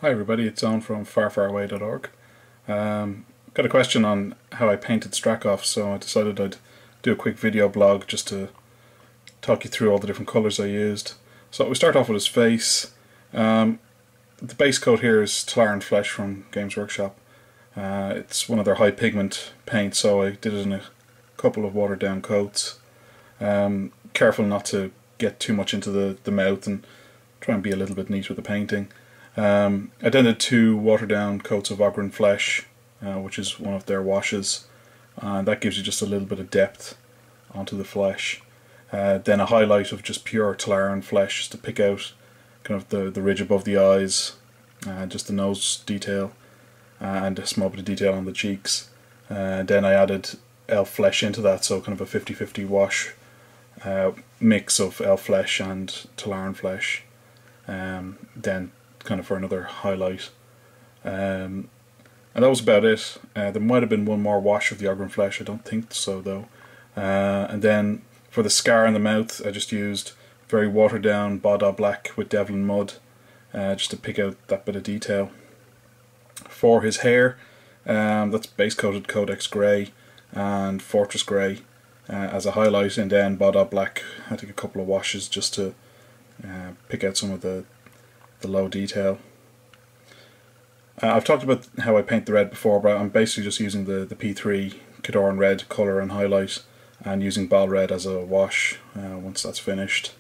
Hi everybody, it's Owen from farfaraway.org. Got a question on how I painted Strakhov, so I decided I'd do a quick video blog just to talk you through all the different colours I used. So we start off with his face. The base coat here is Tar and Flesh from Games Workshop. It's one of their high pigment paints, so I did it in a couple of watered down coats. Careful not to get too much into the mouth and try and be a little bit neat with the painting. I then did 2 watered down coats of Ogren Flesh, which is one of their washes, and that gives you just a little bit of depth onto the flesh. Then a highlight of just pure Tar Flesh just to pick out kind of the ridge above the eyes, just the nose detail, and a small bit of detail on the cheeks. Then I added elf flesh into that, so kind of a 50-50 wash mix of elf flesh and Tar Flesh. Then kind of for another highlight, and that was about it. There might have been one more wash of the Ogren Flesh, I don't think so though. And then for the scar in the mouth, I just used very watered down Boda Black with Devlin Mud, just to pick out that bit of detail. For his hair, that's base coated Codex Grey and Fortress Grey as a highlight, and then Boda Black. I think a couple of washes just to pick out some of the low detail. I've talked about how I paint the red before, but I'm basically just using the P3 Cadoran Red colour and highlight, and using Bal Red as a wash once that's finished.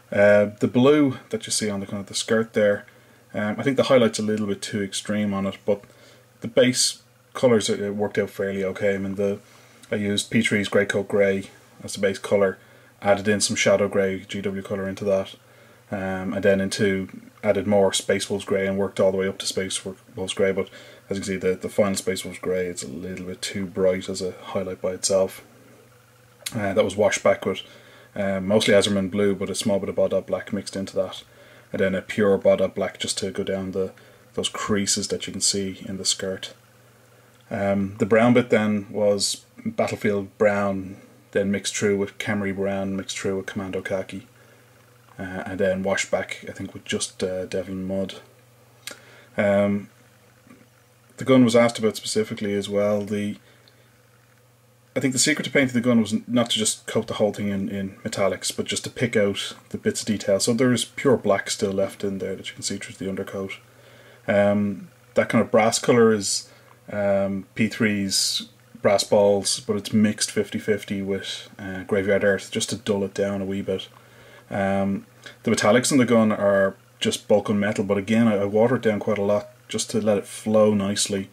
The blue that you see on the kind of the skirt there, I think the highlight's a little bit too extreme on it, but the base colours worked out fairly okay. I mean, I used P3's Grey Coat Grey as the base colour, added in some Shadow Grey GW colour into that, and then added more Space Wolves Grey and worked all the way up to Space Wolves Grey. But as you can see, the final Space Wolves Grey, it's a little bit too bright as a highlight by itself. That was washed back with mostly Azurman Blue, but a small bit of Boda Black mixed into that, and then a pure Boda Black just to go down those creases that you can see in the skirt. The brown bit then was Battlefield Brown, then mixed through with Camry Brown, mixed through with Commando Khaki, and then washed back, I think, with just Devlin Mud. The gun was asked about specifically as well. I think the secret to painting the gun was not to just coat the whole thing in metallics, but just to pick out the bits of detail. So there is pure black still left in there that you can see through the undercoat. That kind of brass colour is P3's Brass Balls, but it's mixed 50-50 with Graveyard Earth, just to dull it down a wee bit. The metallics on the gun are just Vulcan Metal, but again I water it down quite a lot just to let it flow nicely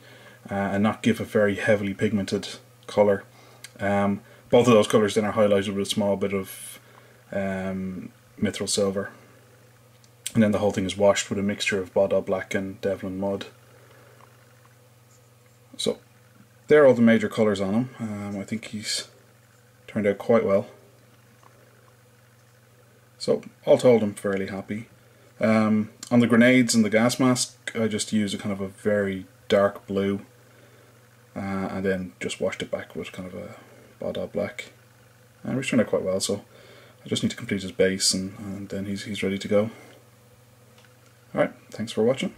and not give a very heavily pigmented colour. Both of those colours then are highlighted with a small bit of Mithril Silver, and then the whole thing is washed with a mixture of Boda Black and Devlin Mud. So there are all the major colours on him. I think he's turned out quite well. So all told, I'm fairly happy. On the grenades and the gas mask, I just used a kind of a very dark blue, and then just washed it back with kind of a Boda Black, and it's turned out quite well. So I just need to complete his base, and then he's ready to go. Alright, thanks for watching.